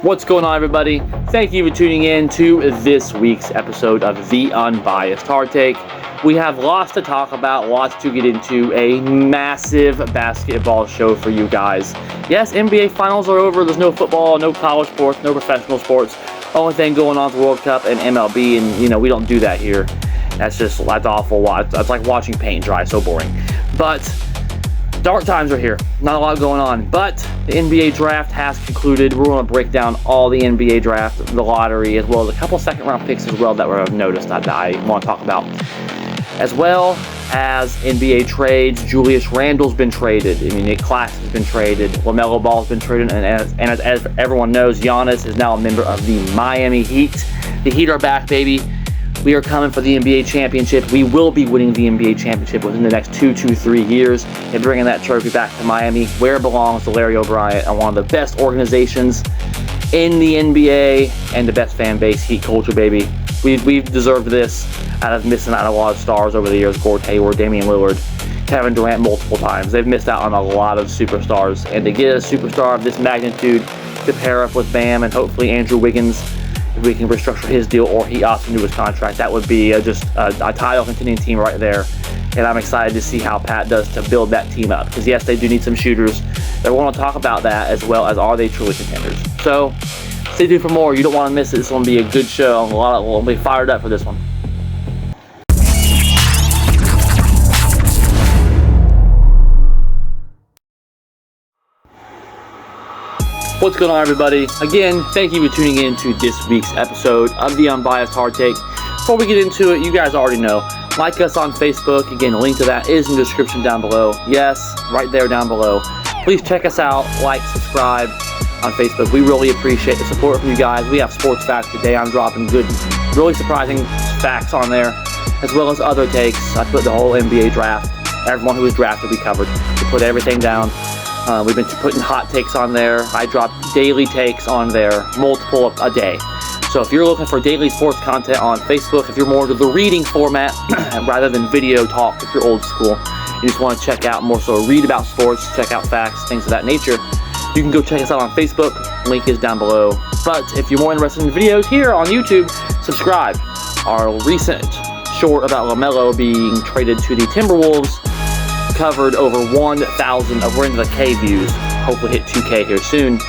What's going on, everybody? Thank you for tuning in to this week's episode of The Unbiased Hard Take. We have lots to talk about, lots to get into, a massive basketball show for you guys. Yes, NBA Finals are over. There's no football, no college sports, no professional sports. Only thing going on is the World Cup and MLB, and, we don't do that here. That's awful. That's like watching paint dry, so boring. But dark times are here. Not a lot going on, but the NBA draft has concluded. We're going to break down all the NBA draft, the lottery, as well as a couple second-round picks as well that I've noticed that I want to talk about. As well as NBA trades, Julius Randle's been traded. Nick Claxton's been traded. LaMelo Ball's been traded. And as everyone knows, Giannis is now a member of the Miami Heat. The Heat are back, baby. We are coming for the NBA championship. We will be winning the NBA championship within the next 2 to 3 years and bringing that trophy back to Miami, where it belongs, to Larry O'Brien, and one of the best organizations in the NBA and the best fan base, Heat culture, baby. We've deserved this out of missing out on a lot of stars over the years. Gordon Hayward, Damian Lillard, Kevin Durant multiple times. They've missed out on a lot of superstars. And to get a superstar of this magnitude to pair up with Bam and hopefully Andrew Wiggins, if we can restructure his deal or he opts into his contract, that would be just a title contending team right there. And I'm excited to see how Pat does to build that team up. Because yes, they do need some shooters. They want to talk about that, as well as are they truly contenders. So stay tuned for more. You don't want to miss it. This is going to be a good show. We'll be fired up for this one. What's going on, everybody? Again, thank you for tuning in to this week's episode of The Unbiased Hard Take. Before we get into it, you guys already know, like us on Facebook. Again, a link to that is in the description down below. Yes, right there down below. Please check us out, like, subscribe on Facebook. We really appreciate the support from you guys. We have sports facts today. I'm dropping good, really surprising facts on there, as well as other takes. I put the whole NBA draft. Everyone who was drafted, we covered. We put everything down. We've been putting hot takes on there. I drop daily takes on there, multiple a day. So if you're looking for daily sports content on Facebook, if you're more into the reading format rather than video talk, if you're old school, you just want to check out more so read about sports, check out facts, things of that nature, you can go check us out on Facebook. Link is down below. But if you're more interested in videos here on YouTube, subscribe. Our recent short about LaMelo being traded to the Timberwolves covered over 1,000. We're into the K views. Hopefully hit 2K here soon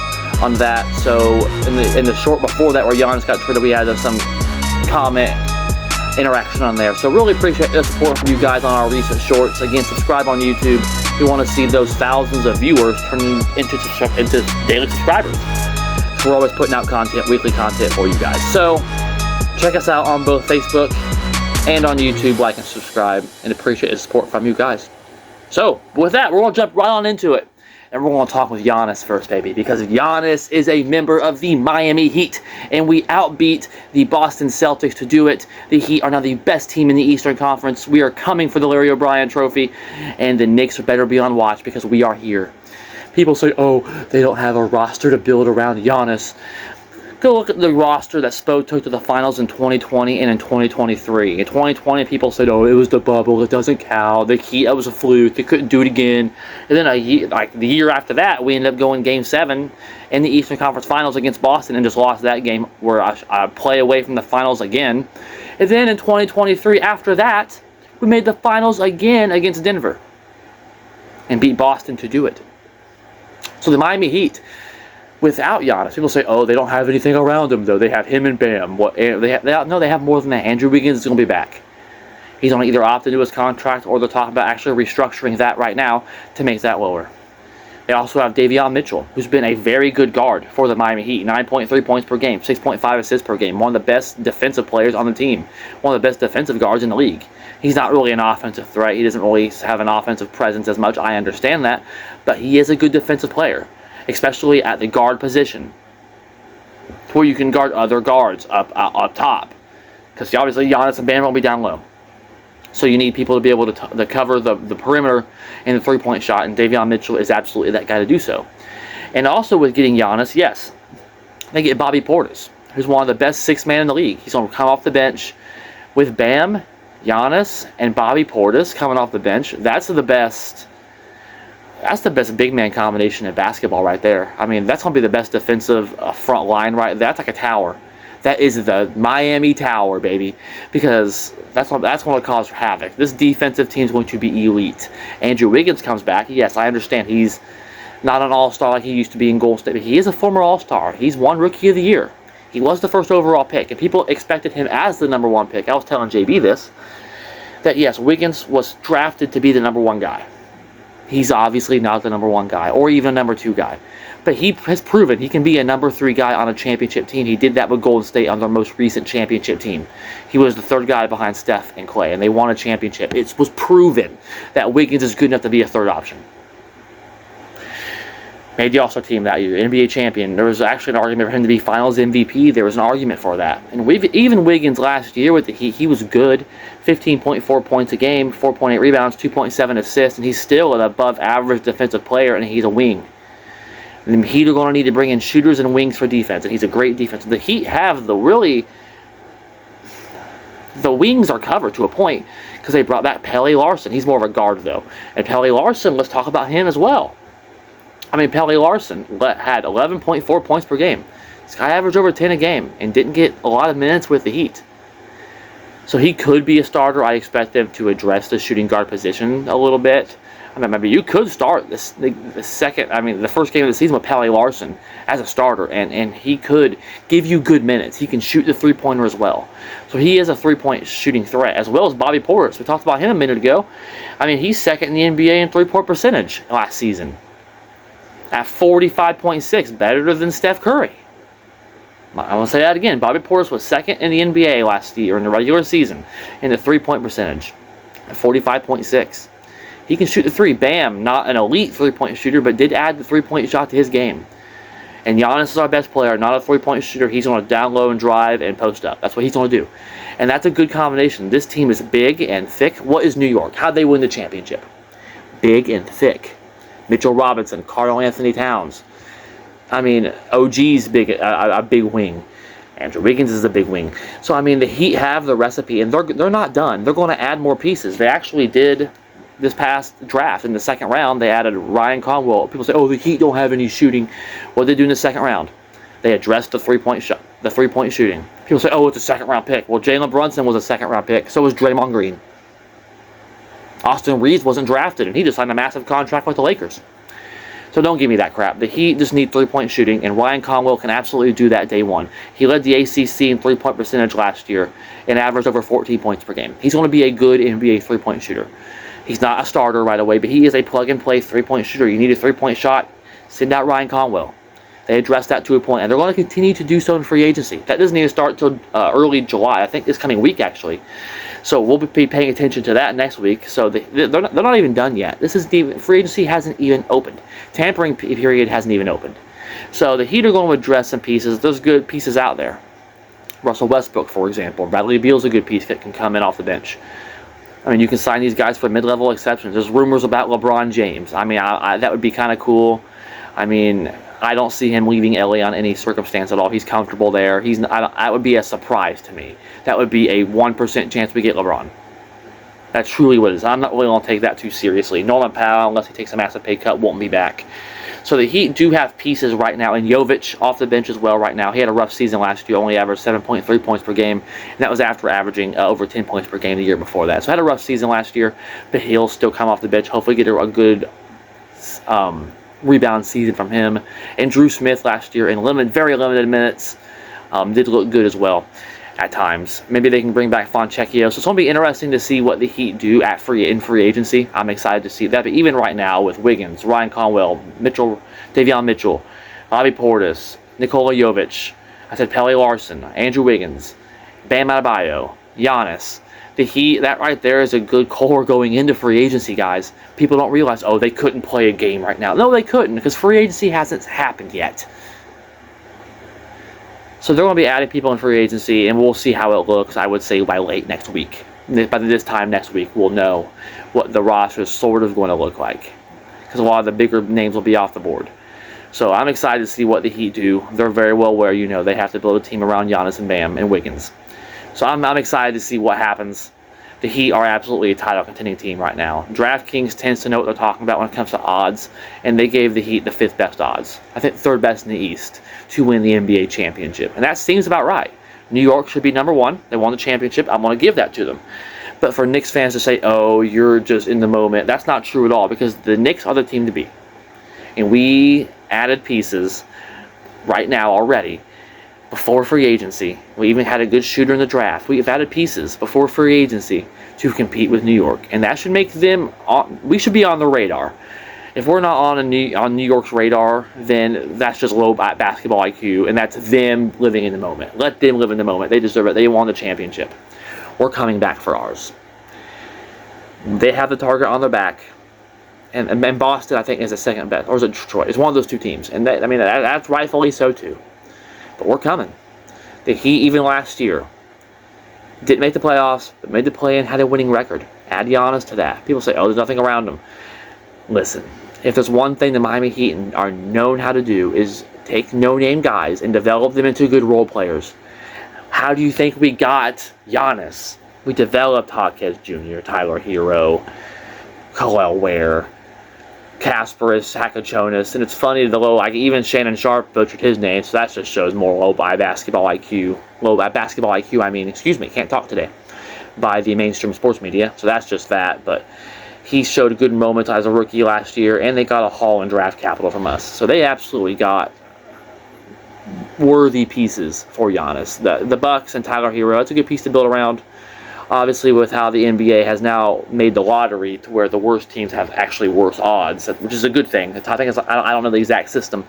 on that. So in the short before that, where Giannis got traded, we had some comment interaction on there. So really appreciate the support from you guys on our recent shorts. Again, subscribe on YouTube if you want to see those thousands of viewers turn into daily subscribers. So we're always putting out content, weekly content for you guys. So check us out on both Facebook and on YouTube. Like and subscribe, and appreciate the support from you guys. So with that, we're going to jump right on into it. And we're going to talk with Giannis first, baby, because Giannis is a member of the Miami Heat, and we outbeat the Boston Celtics to do it. The Heat are now the best team in the Eastern Conference. We are coming for the Larry O'Brien trophy, and the Knicks better be on watch because we are here. People say, oh, they don't have a roster to build around Giannis. Go look at the roster that Spo took to the finals in 2020 and in 2023. In 2020, people said, oh, it was the bubble. It doesn't count. The Heat, that was a fluke. They couldn't do it again. And then the year after that, we ended up going Game 7 in the Eastern Conference Finals against Boston and just lost that game, where I play away from the finals again. And then in 2023, after that, we made the finals again against Denver and beat Boston to do it. So the Miami Heat, without Giannis, people say, oh, they don't have anything around him, though. They have him and Bam. They have more than that. Andrew Wiggins is going to be back. He's going to either opt into his contract, or they're talking about actually restructuring that right now to make that lower. They also have Davion Mitchell, who's been a very good guard for the Miami Heat. 9.3 points per game, 6.5 assists per game. One of the best defensive players on the team. One of the best defensive guards in the league. He's not really an offensive threat. He doesn't really have an offensive presence as much. I understand that. But he is a good defensive player, especially at the guard position, where you can guard other guards up top. Because obviously Giannis and Bam won't be down low. So you need people to be able to cover the perimeter and the three-point shot, and Davion Mitchell is absolutely that guy to do so. And also with getting Giannis, yes, they get Bobby Portis, who's one of the best six-man in the league. He's going to come off the bench with Bam, Giannis, and Bobby Portis coming off the bench. That's the best That's the best big man combination in basketball right there. I mean, that's going to be the best defensive front line right there. That's like a tower. That is the Miami Tower, baby, because that's going to cause havoc. This defensive team is going to be elite. Andrew Wiggins comes back. Yes, I understand he's not an all-star like he used to be in Golden State, but he is a former all-star. He's won Rookie of the Year. He was the first overall pick, and people expected him as the number 1 pick. I was telling JB this, that yes, Wiggins was drafted to be the number 1 guy. He's obviously not the number 1 guy, or even a number 2 guy. But he has proven he can be a number 3 guy on a championship team. He did that with Golden State on their most recent championship team. He was the 3rd guy behind Steph and Clay, and they won a championship. It was proven that Wiggins is good enough to be a 3rd option. Made the All-Star team that year, NBA champion. There was actually an argument for him to be Finals MVP. There was an argument for that. And even Wiggins last year with the Heat, he was good. 15.4 points a game, 4.8 rebounds, 2.7 assists, and he's still an above-average defensive player, and he's a wing. And the Heat are going to need to bring in shooters and wings for defense, and he's a great defense. The Heat have the wings are covered to a point because they brought back Pelle Larsson. He's more of a guard, though. And Pelle Larsson, let's talk about him as well. I mean, Pelle Larsson had 11.4 points per game. This guy averaged over 10 a game and didn't get a lot of minutes with the Heat. So he could be a starter. I expect them to address the shooting guard position a little bit. I mean, maybe you could start the first game of the season with Pelle Larsson as a starter, and he could give you good minutes. He can shoot the three-pointer as well. So he is a three-point shooting threat, as well as Bobby Portis. We talked about him a minute ago. I mean, he's second in the NBA in three-point percentage last season at 45.6, better than Steph Curry. I'm going to say that again. Bobby Portis was second in the NBA last year in the regular season in the three-point percentage at 45.6. He can shoot the three. Bam, not an elite three-point shooter, but did add the three-point shot to his game. And Giannis is our best player, not a three-point shooter. He's going to down low and drive and post up. That's what he's going to do. And that's a good combination. This team is big and thick. What is New York? How'd they win the championship? Big and thick. Mitchell Robinson, Karl Anthony Towns. I mean, OG's big, a big wing. Andrew Wiggins is a big wing. So, I mean, the Heat have the recipe, and they're not done. They're going to add more pieces. They actually did this past draft. In the second round, they added Ryan Conwell. People say, oh, the Heat don't have any shooting. What did they do in the second round? They addressed the three-point shooting. People say, oh, it's a second-round pick. Well, Jalen Brunson was a second-round pick. So was Draymond Green. Austin Reeves wasn't drafted, and he just signed a massive contract with the Lakers. So don't give me that crap. The Heat just need three-point shooting, and Ryan Conwell can absolutely do that day one. He led the ACC in three-point percentage last year and averaged over 14 points per game. He's going to be a good NBA three-point shooter. He's not a starter right away, but he is a plug-and-play three-point shooter. You need a three-point shot, send out Ryan Conwell. They addressed that to a point, and they're going to continue to do so in free agency. That doesn't even start until early July. I think this coming week, actually. So we'll be paying attention to that next week. So they're not even done yet. Free agency hasn't even opened. Tampering period hasn't even opened. So the Heat are going to address some pieces. There's good pieces out there. Russell Westbrook, for example. Bradley Beal's a good piece that can come in off the bench. I mean, you can sign these guys for mid-level exceptions. There's rumors about LeBron James. I mean, that would be kind of cool. I mean, I don't see him leaving LA on any circumstance at all. He's comfortable there. That would be a surprise to me. That would be a 1% chance we get LeBron. That's truly what it is. I'm not really going to take that too seriously. Norman Powell, unless he takes a massive pay cut, won't be back. So the Heat do have pieces right now, and Jovic off the bench as well right now. He had a rough season last year, only averaged 7.3 points per game, and that was after averaging over 10 points per game the year before that. So had a rough season last year, but he'll still come off the bench, hopefully get a good rebound season from him. And Drew Smith last year in very limited minutes did look good as well at times. Maybe they can bring back Fontecchio. So it's going to be interesting to see what the Heat do in free agency. I'm excited to see that. But even right now with Wiggins, Ryan Conwell, Davion Mitchell, Bobby Portis, Nikola Jovic, I said Pelle Larsson, Andrew Wiggins, Bam Adebayo, Giannis. The Heat, that right there is a good core going into free agency, guys. People don't realize, oh, they couldn't play a game right now. No, they couldn't, because free agency hasn't happened yet. So they're going to be adding people in free agency, and we'll see how it looks, I would say, by late next week. By this time next week, we'll know what the roster is sort of going to look like, because a lot of the bigger names will be off the board. So I'm excited to see what the Heat do. They're very well aware, they have to build a team around Giannis and Bam and Wiggins. So I'm excited to see what happens. the Heat are absolutely a title contending team right now. DraftKings tends to know what they're talking about when it comes to odds, and they gave the Heat the 5th best odds. I think 3rd best in the East to win the NBA championship. And that seems about right. New York should be number 1. They won the championship. I'm going to give that to them. But for Knicks fans to say, oh, you're just in the moment, that's not true at all, because the Knicks are the team to beat. And we added pieces right now already before free agency. We even had a good shooter in the draft. We've added pieces before free agency to compete with New York. And that should make them, we should be on the radar. If we're not on New York's radar, then that's just low basketball IQ, and that's them living in the moment. Let them live in the moment. They deserve it. They won the championship. We're coming back for ours. They have the target on their back. And Boston, I think, is the 2nd best. Or is it Detroit? It's one of those 2 teams. And that's rightfully so, too. But we're coming. The Heat, even last year, didn't make the playoffs, but made the play-in, had a winning record. Add Giannis to that. People say, oh, there's nothing around them. Listen, if there's one thing the Miami Heat are known how to do is take no-name guys and develop them into good role players. How do you think we got Giannis? We developed Hawkins Jr., Tyler Hero, Khalil Ware, Kasparis, Hakachonis, and it's funny, even Shannon Sharp butchered his name, so that just shows more low basketball IQ, can't talk today, by the mainstream sports media, so that's just that, but he showed good moments as a rookie last year, and they got a haul in draft capital from us, so they absolutely got worthy pieces for Giannis. The Bucks and Tyler Hero, it's a good piece to build around. Obviously, with how the NBA has now made the lottery to where the worst teams have actually worse odds, which is a good thing. I don't know the exact system,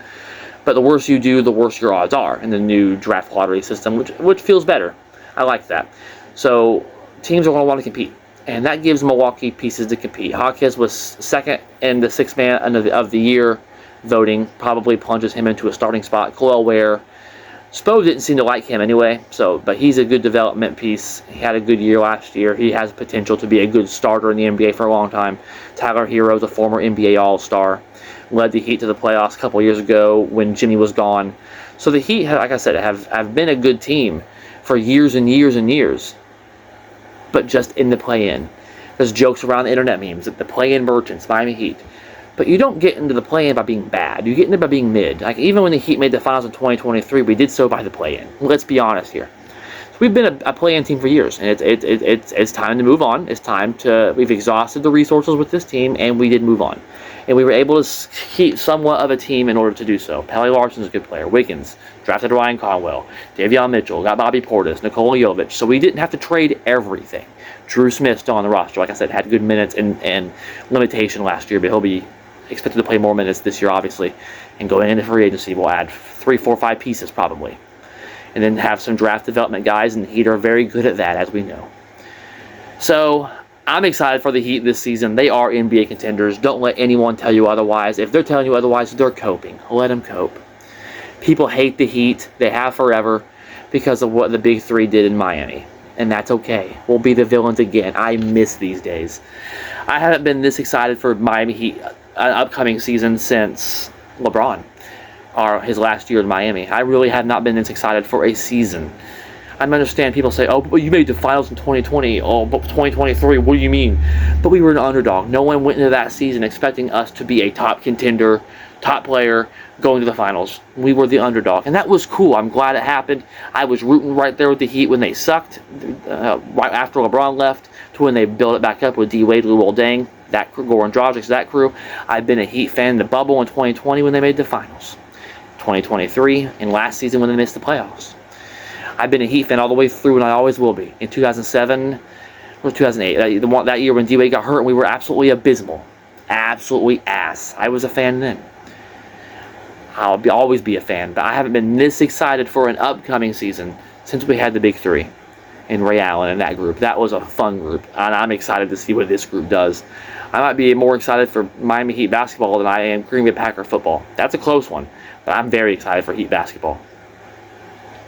but the worse you do, the worse your odds are in the new draft lottery system, which feels better. I like that. So teams are going to want to compete, and that gives Milwaukee pieces to compete. Hawkins was 2nd in the 6th man of the year voting, probably plunges him into a starting spot. Khalil Ware, Spo didn't seem to like him anyway, but he's a good development piece. He had a good year last year. He has potential to be a good starter in the NBA for a long time. Tyler Hero is a former NBA All-Star. Led the Heat to the playoffs a couple years ago when Jimmy was gone. So the Heat, like I said, have been a good team for years and years and years, but just in the play-in. There's jokes around the internet memes that the play-in merchants, Miami Heat. But you don't get into the play-in by being bad. You get into it by being mid. Like, even when the Heat made the finals in 2023, we did so by the play-in. Let's be honest here. So we've been a play-in team for years, and it's time to move on. We've exhausted the resources with this team, and we did move on. And we were able to keep somewhat of a team in order to do so. Pelle Larson's a good player. Wiggins drafted Ryan Conwell. Davion Mitchell got Bobby Portis. Nikola Jovic. So we didn't have to trade everything. Drew Smith still on the roster. Like I said, had good minutes and limitation last year, but he'll be expected to play more minutes this year, obviously. And going into free agency, we'll add 3, 4, 5 pieces probably. And then have some draft development guys, and the Heat are very good at that, as we know. So I'm excited for the Heat this season. They are NBA contenders. Don't let anyone tell you otherwise. If they're telling you otherwise, they're coping. Let them cope. People hate the Heat. They have forever because of what the Big Three did in Miami. And that's okay. We'll be the villains again. I miss these days. I haven't been this excited for Miami Heat upcoming season since LeBron, or his last year in Miami. I really have not been this excited for a season. I understand people say, oh, but you made the finals in 2020. Oh, but 2023, what do you mean? But we were an underdog. No one went into that season expecting us to be a top contender, top player, going to the finals. We were the underdog, and that was cool. I'm glad it happened. I was rooting right there with the Heat when they sucked, right after LeBron left, to when they built it back up with D-Wade, Luol Deng, that crew, Goran Dragic, that crew. I've been a Heat fan in the bubble in 2020 when they made the finals, 2023, and last season when they missed the playoffs. I've been a Heat fan all the way through, and I always will be. In 2007 or 2008, that year when D-Wade got hurt, and we were absolutely abysmal, absolutely ass. I was a fan then. I'll always be a fan, but I haven't been this excited for an upcoming season since we had the Big Three and Ray Allen and that group. That was a fun group, and I'm excited to see what this group does. I might be more excited for Miami Heat basketball than I am Green Bay Packer football. That's a close one, but I'm very excited for Heat basketball.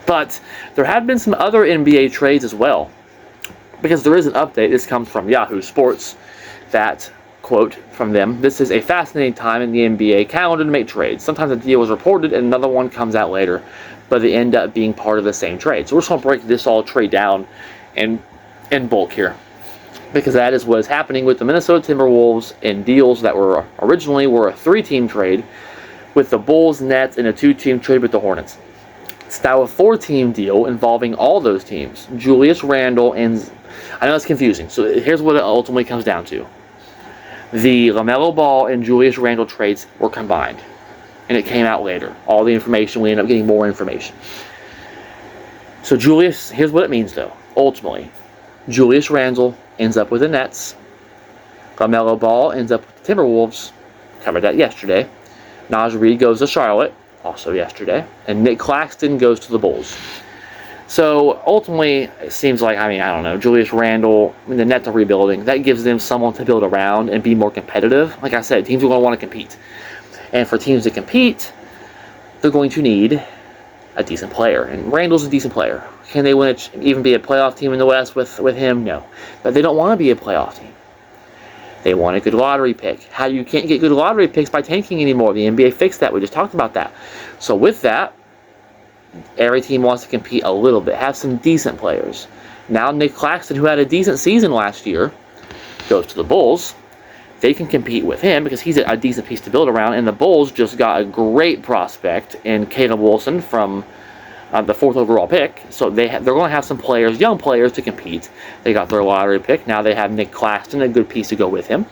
But there have been some other NBA trades as well, because there is an update. This comes from Yahoo Sports that, quote from them, "This is a fascinating time in the NBA calendar to make trades. Sometimes a deal is reported and another one comes out later, but they end up being part of the same trade." So we're just going to break this all trade down in bulk here. because that is what is happening with the Minnesota Timberwolves in deals that were originally a 3-team trade with the Bulls, Nets, and a 2-team trade with the Hornets. It's now a 4-team deal involving all those teams. Julius Randle and... I know it's confusing, so here's what it ultimately comes down to. The LaMelo Ball and Julius Randle trades were combined, and it came out later. All the information, we ended up getting more information. So Julius, here's what it means though, ultimately. Julius Randle ends up with the Nets. LaMelo Ball ends up with the Timberwolves. Covered that yesterday. Naz Reid goes to Charlotte, also yesterday. And Nick Claxton goes to the Bulls. So, ultimately, it seems like, I don't know, Julius Randle, the Nets are rebuilding. That gives them someone to build around and be more competitive. Like I said, teams are going to want to compete. And for teams to compete, they're going to need a decent player. And Randle's a decent player. Can they win even be a playoff team in the West with him? No. But they don't want to be a playoff team. They want a good lottery pick. You can't get good lottery picks by tanking anymore. The NBA fixed that. We just talked about that. So with that, every team wants to compete a little bit, have some decent players. Now Nick Claxton, who had a decent season last year, goes to the Bulls. They can compete with him because he's a decent piece to build around. And the Bulls just got a great prospect in Caleb Wilson from the 4th overall pick. So they're going to have some players, young players, to compete. They got their lottery pick. Now they have Nick Claxton, a good piece to go with him.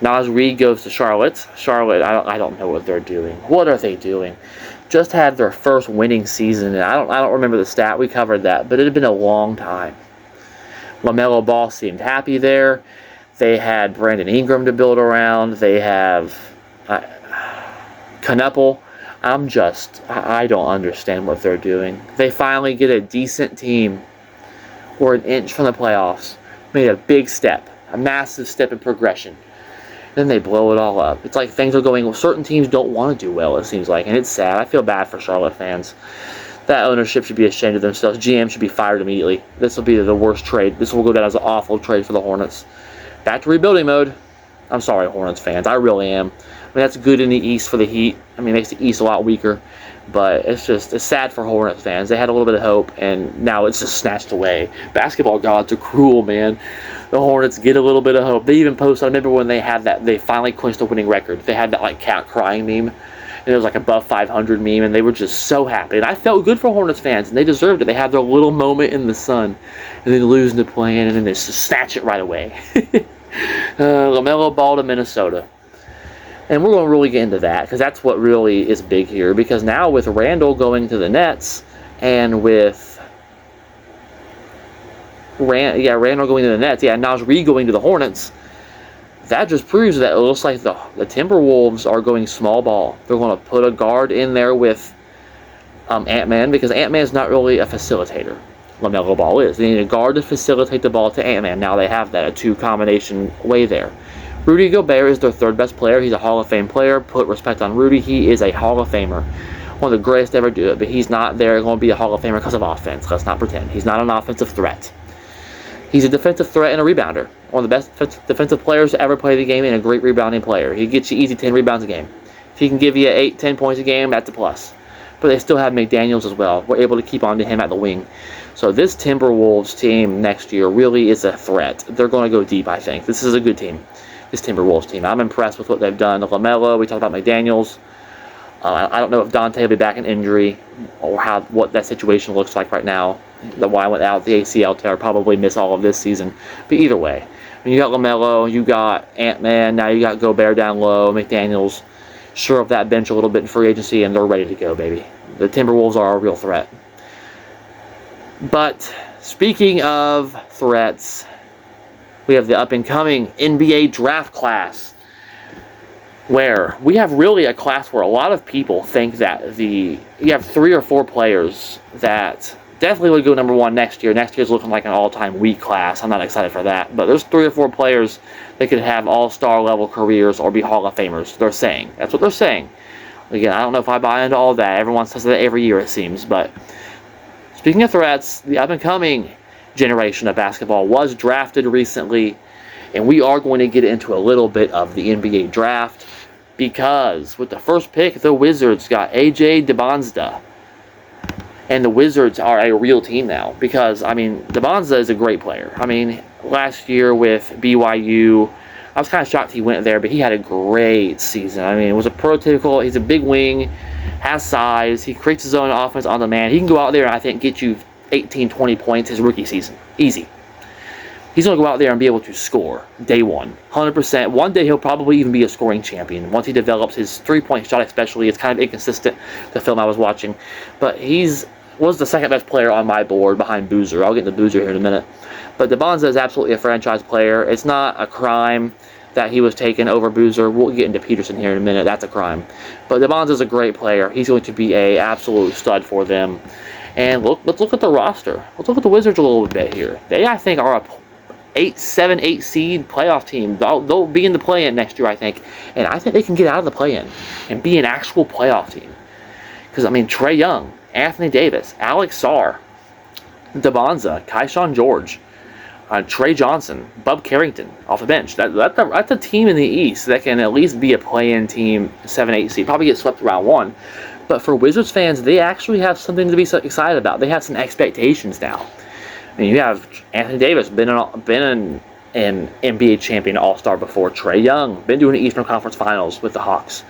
Naz Reid goes to Charlotte. Charlotte, I don't know what they're doing. What are they doing? Just had their first winning season, and I don't remember the stat. We covered that, but it had been a long time. LaMelo Ball seemed happy there. They had Brandon Ingram to build around. They have Knuppel. I don't understand what they're doing. They finally get a decent team. We're an inch from the playoffs. Made a big step, a massive step in progression. Then they blow it all up. It's like things are going... Certain teams don't want to do well, it seems like, and it's sad. I feel bad for Charlotte fans. That ownership should be ashamed of themselves. GM should be fired immediately. This will be the worst trade. This will go down as an awful trade for the Hornets. Back to rebuilding mode. I'm sorry, Hornets fans. I really am. That's good in the East for the Heat. It makes the East a lot weaker. But it's sad for Hornets fans. They had a little bit of hope, and now it's just snatched away. Basketball gods are cruel, man. The Hornets get a little bit of hope. They even posted, I remember when they had that, they finally clinched a winning record. They had that, cat crying meme. And it was above 500 meme, and they were just so happy. And I felt good for Hornets fans, and they deserved it. They had their little moment in the sun, and then lose in the play-in, and then they just snatch it right away. LaMelo Ball to Minnesota. And we're going to really get into that, because that's what really is big here. Because now with Randle going to the Nets, and with Randle going to the Nets, Naz Reid going to the Hornets, that just proves that it looks like the Timberwolves are going small ball. They're going to put a guard in there with Ant-Man, because Ant-Man is not really a facilitator. LaMelo Ball is. They need a guard to facilitate the ball to Ant-Man. Now they have that, a 2-combination way there. Rudy Gobert is their 3rd best player. He's a Hall of Fame player. Put respect on Rudy. He is a Hall of Famer. One of the greatest to ever do it, but he's not there going to be a Hall of Famer because of offense. Let's not pretend. He's not an offensive threat. He's a defensive threat and a rebounder. One of the best defensive players to ever play the game and a great rebounding player. He gets you easy 10 rebounds a game. If he can give you 8, 10 points a game, that's a plus. But they still have McDaniels as well. We're able to keep on to him at the wing. So this Timberwolves team next year really is a threat. They're going to go deep, I think. This is a good team. This Timberwolves team. I'm impressed with what they've done. LaMelo, we talked about McDaniels. I don't know if Dante will be back in injury or what that situation looks like right now. Why went out the ACL tear, probably miss all of this season. But either way, you got LaMelo, you got Ant-Man, now you got Gobert down low, McDaniels. Shore up that bench a little bit in free agency, and they're ready to go, baby. The Timberwolves are a real threat. But speaking of threats, we have the up-and-coming NBA draft class, where we have really a class where a lot of people think that you have 3 or 4 players that definitely would go number 1 next year. Next year's looking like an all-time weak class. I'm not excited for that. But there's 3 or 4 players that could have all-star level careers or be Hall of Famers. They're saying. That's what they're saying. Again, I don't know if I buy into all that. Everyone says that every year, it seems. But speaking of threats, the up-and-coming generation of basketball was drafted recently. And we are going to get into a little bit of the NBA draft, because with the first pick, the Wizards got AJ DeBonsta. And the Wizards are a real team now. Because, DeBonsta is a great player. last year with BYU. I was kind of shocked he went there, but he had a great season. I mean, it was a prototypical. He's a big wing, has size. He creates his own offense on demand. He can go out there and I think get you 18, 20 points his rookie season. Easy. He's going to go out there and be able to score day one, 100%. One day he'll probably even be a scoring champion once he develops his three-point shot especially. It's kind of inconsistent, the film I was watching. But was the second best player on my board behind Boozer. I'll get to Boozer here in a minute. But DeBonza is absolutely a franchise player. It's not a crime that he was taken over Boozer. We'll get into Peterson here in a minute. That's a crime. But DeBonza is a great player. He's going to be an absolute stud for them. And let's look at the roster. Let's look at the Wizards a little bit here. They, I think, are a 7, 8 seed playoff team. They'll be in the play-in next year, I think. And I think they can get out of the play-in and be an actual playoff team. Because, I mean, Trae Young, Anthony Davis, Alex Sarr, DeBonza, Keyshawn George, Trey Johnson, Bub Carrington off the bench. That's a team in the East that can at least be a play-in team, 7, 8 seed. Probably get swept round 1. But for Wizards fans, they actually have something to be so excited about. They have some expectations now. I mean, you have Anthony Davis, been an NBA champion All-Star before. Trae Young, been doing the Eastern Conference Finals with the Hawks.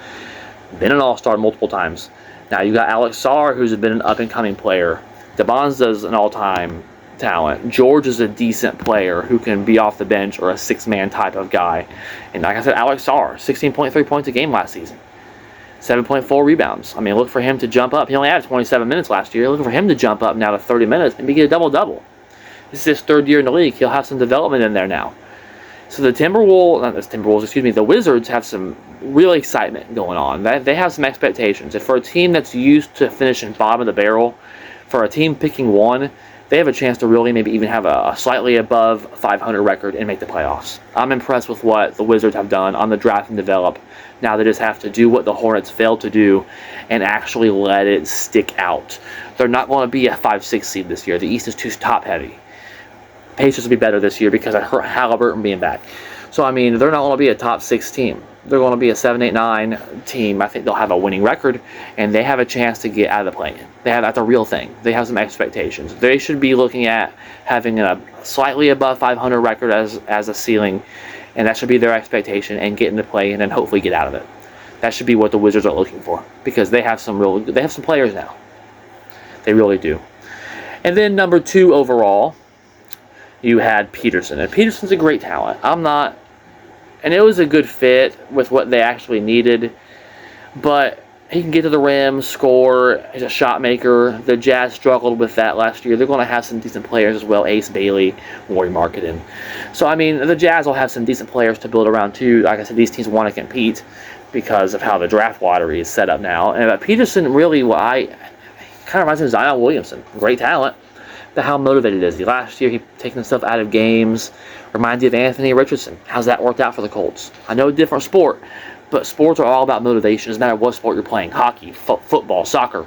Been an All-Star multiple times. Now you got Alex Sarr, who's been an up-and-coming player. DeBonza's an all-time talent. George is a decent player who can be off the bench or a six-man type of guy. And like I said, Alex Sarr, 16.3 points a game last season. 7.4 rebounds. I mean, look for him to jump up. He only had 27 minutes last year. Look for him to jump up now to 30 minutes and get a double-double. This is his third year in the league. He'll have some development in there now. So the Wizards have some real excitement going on. They have some expectations. And for a team that's used to finishing bottom of the barrel, for a team picking 1, they have a chance to really maybe even have a slightly above 500 record and make the playoffs. I'm impressed with what the Wizards have done on the draft and develop. Now they just have to do what the Hornets failed to do and actually let it stick out. They're not going to be a 5-6 seed this year. The East is too top-heavy. Pacers will be better this year because of Halliburton being back. So, I mean, they're not going to be a top 6 team. They're going to be a 7, 8, 9 team. I think they'll have a winning record, and they have a chance to get out of the play-in. That's a real thing. They have some expectations. They should be looking at having a slightly above 500 record as a ceiling, and that should be their expectation, and get into play-in and hopefully get out of it. That should be what the Wizards are looking for because they have some players now. They really do. And then number 2 overall, you had Peterson. And Peterson's a great talent. And it was a good fit with what they actually needed. But he can get to the rim, score. He's a shot maker. The Jazz struggled with that last year. They're going to have some decent players as well. Ace Bailey, Lauri Markkanen. So, I mean, the Jazz will have some decent players to build around too. Like I said, these teams want to compete because of how the draft lottery is set up now. And Peterson really, kind of reminds me of Zion Williamson. Great talent. But how motivated is he? Last year, he taking himself out of games. Reminds you of Anthony Richardson. How's that worked out for the Colts? I know a different sport, but sports are all about motivation. It doesn't matter what sport you're playing. Hockey, football, soccer,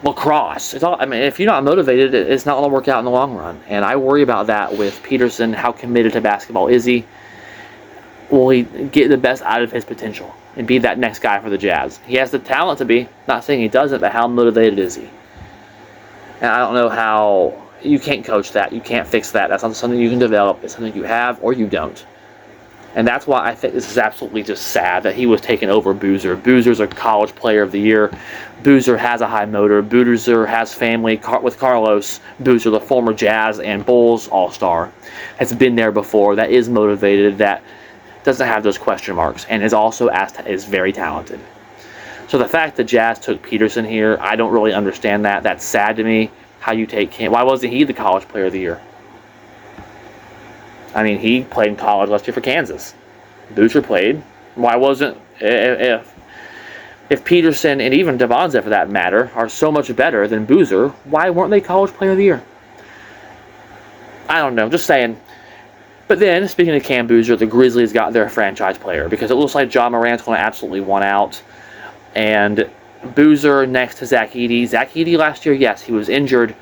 lacrosse. If you're not motivated, it's not going to work out in the long run. And I worry about that with Peterson. How committed to basketball is he? Will he get the best out of his potential and be that next guy for the Jazz? He has the talent to be. Not saying he doesn't, but how motivated is he? And I don't know how. You can't coach that. You can't fix that. That's not something you can develop. It's something you have or you don't. And that's why I think this is absolutely just sad that he was taken over Boozer. Boozer's a college player of the year. Boozer has a high motor. Boozer has family with Carlos. Boozer, the former Jazz and Bulls All-Star, has been there before. That is motivated. That doesn't have those question marks. And is also is very talented. So the fact that Jazz took Peterson here, I don't really understand that. That's sad to me. How you take him? Why wasn't he the college player of the year? I mean, he played in college last year for Kansas. Boozer played. Why wasn't if Peterson and even DeBonza, for that matter, are so much better than Boozer? Why weren't they college player of the year? I don't know. Just saying. But then, speaking of Cam Boozer, the Grizzlies got their franchise player because it looks like John Morant's going to absolutely want out. And Boozer next to Zach Edey. Zach Edey last year, yes, he was injured,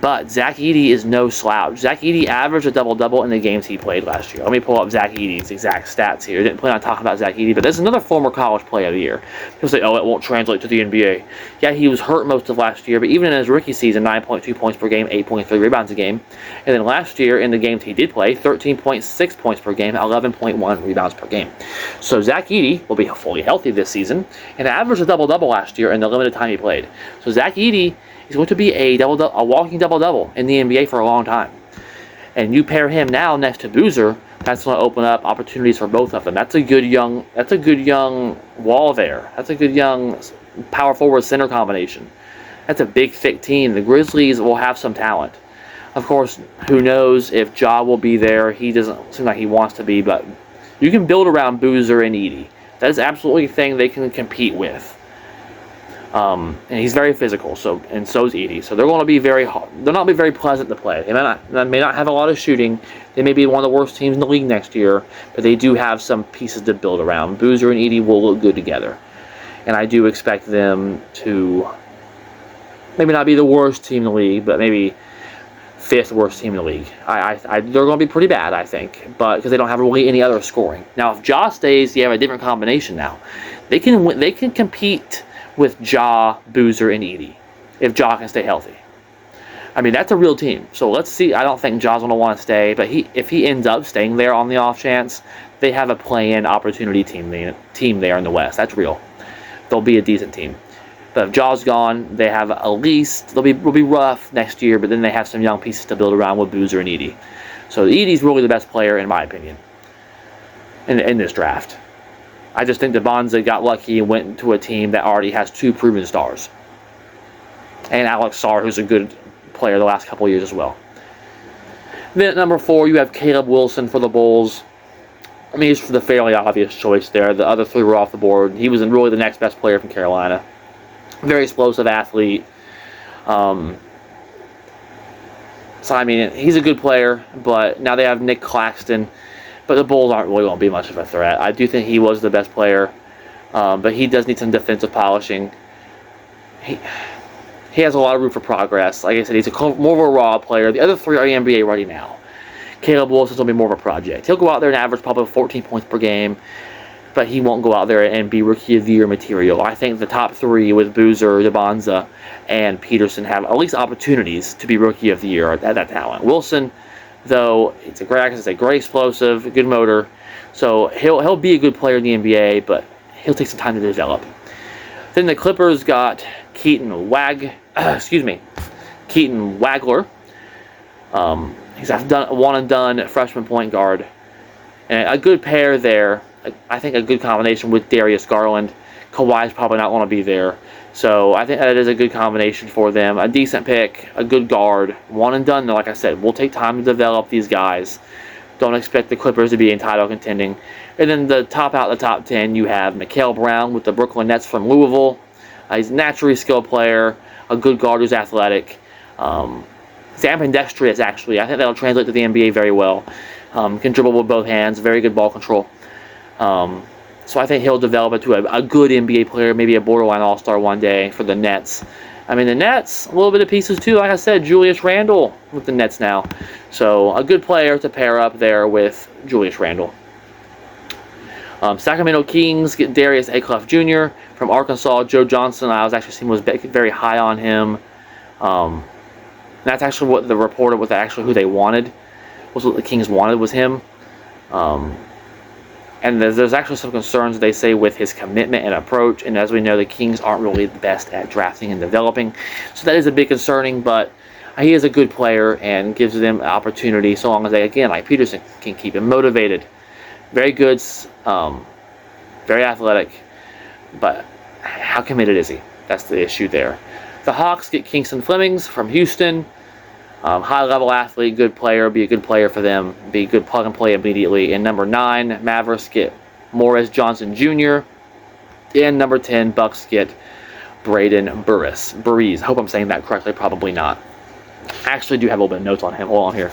But Zach Edey is no slouch. Zach Edey averaged a double-double in the games he played last year. Let me pull up Zach Edey's exact stats here. I didn't plan on talking about Zach Edey, but there's another former college player of the year. People say, oh, it won't translate to the NBA. Yeah, he was hurt most of last year, but even in his rookie season, 9.2 points per game, 8.3 rebounds a game. And then last year, in the games he did play, 13.6 points per game, 11.1 rebounds per game. So Zach Edey will be fully healthy this season and averaged a double-double last year in the limited time he played. So Zach Edey is going to be a walking double-double in the NBA for a long time. And you pair him now next to Boozer, that's going to open up opportunities for both of them. That's a good young wall there. That's a good young power forward center combination. That's a big, thick team. The Grizzlies will have some talent. Of course, who knows if Ja will be there. He doesn't seem like he wants to be, but you can build around Boozer and Edey. That is absolutely a thing they can compete with. And he's very physical, so is Edey. So they're going to be very hard. They'll not be very pleasant to play. They may not have a lot of shooting. They may be one of the worst teams in the league next year, but they do have some pieces to build around. Boozer and Edey will look good together, and I do expect them to maybe not be the worst team in the league, but maybe fifth worst team in the league. They're going to be pretty bad, I think, but because they don't have really any other scoring. Now, if Ja stays, you have a different combination. Now, they can compete with Ja, Boozer, and Edey, if Ja can stay healthy. I mean, that's a real team. So let's see. I don't think Ja's going to want to stay, but if he ends up staying there on the off chance, they have a play-in opportunity team there in the West. That's real. They'll be a decent team. But if Ja's gone, they have at least, will be rough next year, but then they have some young pieces to build around with Boozer and Edey. So Edey's really the best player, in my opinion, in this draft. I just think Devonza got lucky and went to a team that already has two proven stars. And Alex Sarr, who's a good player the last couple of years as well. Then at number 4, you have Caleb Wilson for the Bulls. I mean, he's the fairly obvious choice there. The other 3 were off the board. He was really the next best player from Carolina. Very explosive athlete. So, I mean, he's a good player, but now they have Nick Claxton. But the Bulls aren't really going to be much of a threat. I do think he was the best player, but he does need some defensive polishing. He has a lot of room for progress. Like I said, he's more of a raw player. The other 3 are NBA ready now. Caleb Wilson's going to be more of a project. He'll go out there and average probably 14 points per game, but he won't go out there and be Rookie of the Year material. I think the top 3 with Boozer, Devonza, and Peterson have at least opportunities to be Rookie of the Year at that talent. Wilson, though, it's a great explosive, good motor, so he'll be a good player in the NBA, but he'll take some time to develop. Then the Clippers got Keaton Wagler. He's a one-and-done freshman point guard, and a good pair there. I think a good combination with Darius Garland. Kawhi's probably not going to be there. So I think that is a good combination for them. A decent pick, a good guard, one and done. Like I said, we'll take time to develop these guys. Don't expect the Clippers to be in title contending. And then the top 10, you have Mikal Brown with the Brooklyn Nets from Louisville. He's a naturally skilled player, a good guard who's athletic. He's ambidextrous, actually. I think that'll translate to the NBA very well. Can dribble with both hands, very good ball control. So I think he'll develop into a good NBA player, maybe a borderline all-star one day for the Nets. I mean, the Nets, a little bit of pieces too. Like I said, Julius Randle with the Nets now. So a good player to pair up there with Julius Randle. Sacramento Kings get Darius Acuff Jr. from Arkansas. Joe Johnson, I was actually seeing was very high on him. That's actually what the reported was actually who they wanted. Was what the Kings wanted was him. And there's actually some concerns, they say, with his commitment and approach. And as we know, the Kings aren't really the best at drafting and developing. So that is a bit concerning, but he is a good player and gives them opportunity so long as they, again, like Peterson, can keep him motivated. Very good, very athletic, but how committed is he? That's the issue there. The Hawks get Kingston Flemings from Houston. High-level athlete, good player, be a good player for them, be a good plug-and-play immediately. And number 9, Mavericks get Morris Johnson Jr. And number 10, Bucks get Braden Burries. I hope I'm saying that correctly, probably not. I actually do have a little bit of notes on him. Hold on here.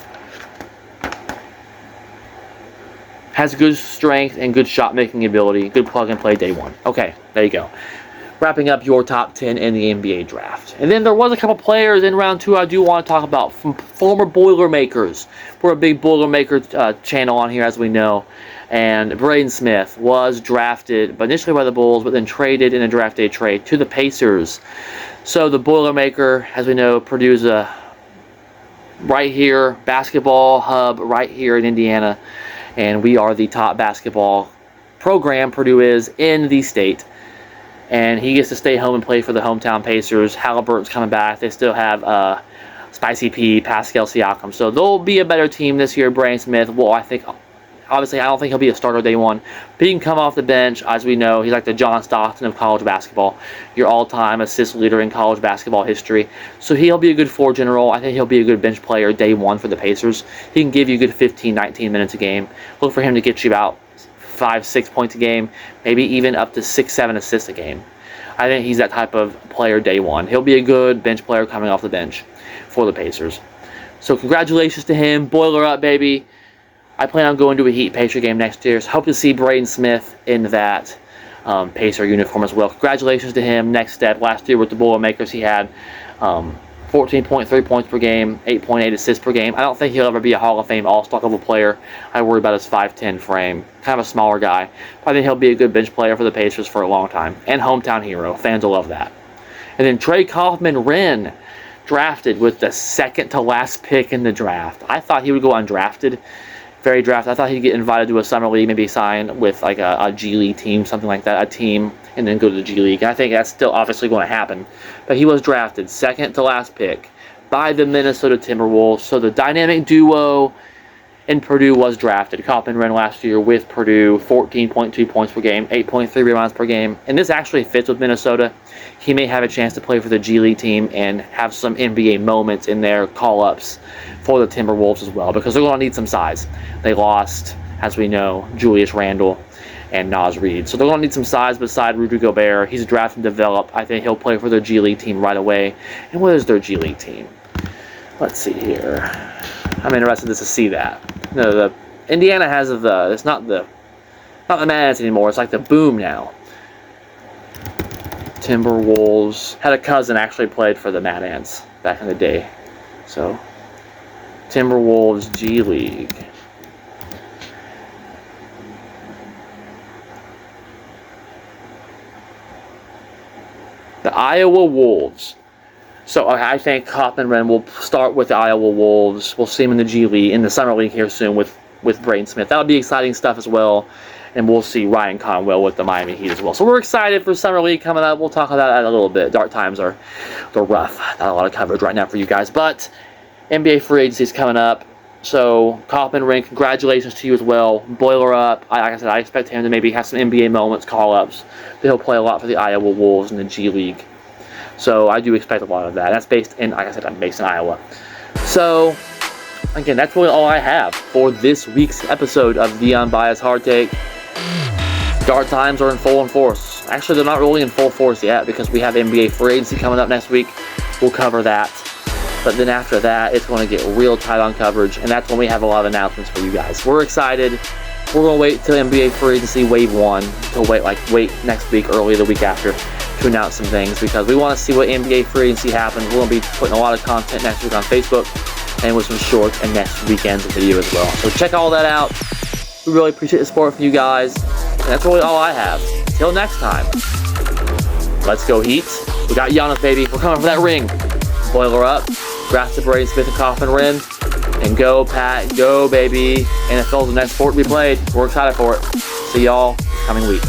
Has good strength and good shot-making ability, good plug-and-play day one. Okay, there you go. wrapping up your top 10 in the NBA draft. And then there was a couple players in round 2 I do want to talk about from former Boilermakers. We're a big Boilermaker channel on here, as we know. And Braden Smith was drafted initially by the Bulls, but then traded in a draft day trade to the Pacers. So the Boilermaker, as we know, Purdue's right here, basketball hub right here in Indiana. And we are the top basketball program, Purdue is, in the state. And he gets to stay home and play for the hometown Pacers. Halliburton's coming back. They still have Spicy P, Pascal Siakam. So they'll be a better team this year. Braden Smith, well, I think, obviously, I don't think he'll be a starter day one. But he can come off the bench. As we know, he's like the John Stockton of college basketball. Your all-time assist leader in college basketball history. So he'll be a good floor general. I think he'll be a good bench player day one for the Pacers. He can give you a good 15, 19 minutes a game. Look for him to get you about 5-6 points a game, maybe even up to 6-7 assists a game. I think he's that type of player day one. He'll be a good bench player coming off the bench for the Pacers. So congratulations to him. Boiler up, baby. I plan on going to a Heat Pacer game next year, so hope to see Braden Smith in that Pacer uniform as well. Congratulations to him. Next step. Last year with the Boilermakers, he had 14.3 points per game, 8.8 assists per game. I don't think he'll ever be a Hall of Fame All-Star level player. I worry about his 5'10 frame. Kind of a smaller guy. But I think he'll be a good bench player for the Pacers for a long time. And hometown hero. Fans will love that. And then Trey Kaufman-Renn, drafted with the second to last pick in the draft. I thought he would go undrafted. Very drafted. I thought he'd get invited to a summer league, maybe sign with like a G League team, something like that, a team, and then go to the G League. And I think that's still obviously going to happen. But he was drafted second to last pick by the Minnesota Timberwolves. So the dynamic duo in Purdue was drafted. Kaufman-Renn last year with Purdue, 14.2 points per game, 8.3 rebounds per game. And this actually fits with Minnesota. He may have a chance to play for the G League team and have some NBA moments in their call-ups for the Timberwolves as well, because they're going to need some size. They lost, as we know, Julius Randle and Naz Reid. So they're going to need some size beside Rudy Gobert. He's drafted and developed. I think he'll play for their G League team right away. And what is their G League team? Let's see here. I'm interested to see that. No, the Indiana has it's not the Mad Ants anymore. It's like the Boom now. Timberwolves had a cousin actually played for the Mad Ants back in the day. So Timberwolves G League. The Iowa Wolves. So I think Kaufman-Renn will start with the Iowa Wolves. We'll see him in the G League, in the Summer League here soon with Braden Smith. That'll be exciting stuff as well. And we'll see Ryan Conwell with the Miami Heat as well. So we're excited for Summer League coming up. We'll talk about that in a little bit. Dark times they're rough. Not a lot of coverage right now for you guys. But NBA free agency is coming up. So Kaufman-Renn, congratulations to you as well. Boiler up. Like I said, I expect him to maybe have some NBA moments, call-ups. He'll play a lot for the Iowa Wolves in the G League. So I do expect a lot of that. That's based in, like I said, I'm based in Iowa. So, again, that's really all I have for this week's episode of the Unbiased Hard Take. Dark times are in full force. Actually, they're not really in full force yet because we have NBA free agency coming up next week. We'll cover that. But then after that, it's going to get real tight on coverage, and that's when we have a lot of announcements for you guys. We're excited. We're going to wait till NBA free agency wave 1 to wait next week, early the week after, to announce some things because we want to see what NBA free agency happens. We're going to be putting a lot of content next week on Facebook and with some shorts and next weekend's video as well. So check all that out. We really appreciate the support from you guys. And that's really all I have. Till next time. Let's go Heat. We got Giannis, baby. We're coming for that ring. Boiler up. Draft the Braden Smith and Kaufman-Renn. And go, Pat. Go, baby. NFL's the next sport to be played. We're excited for it. See y'all coming week.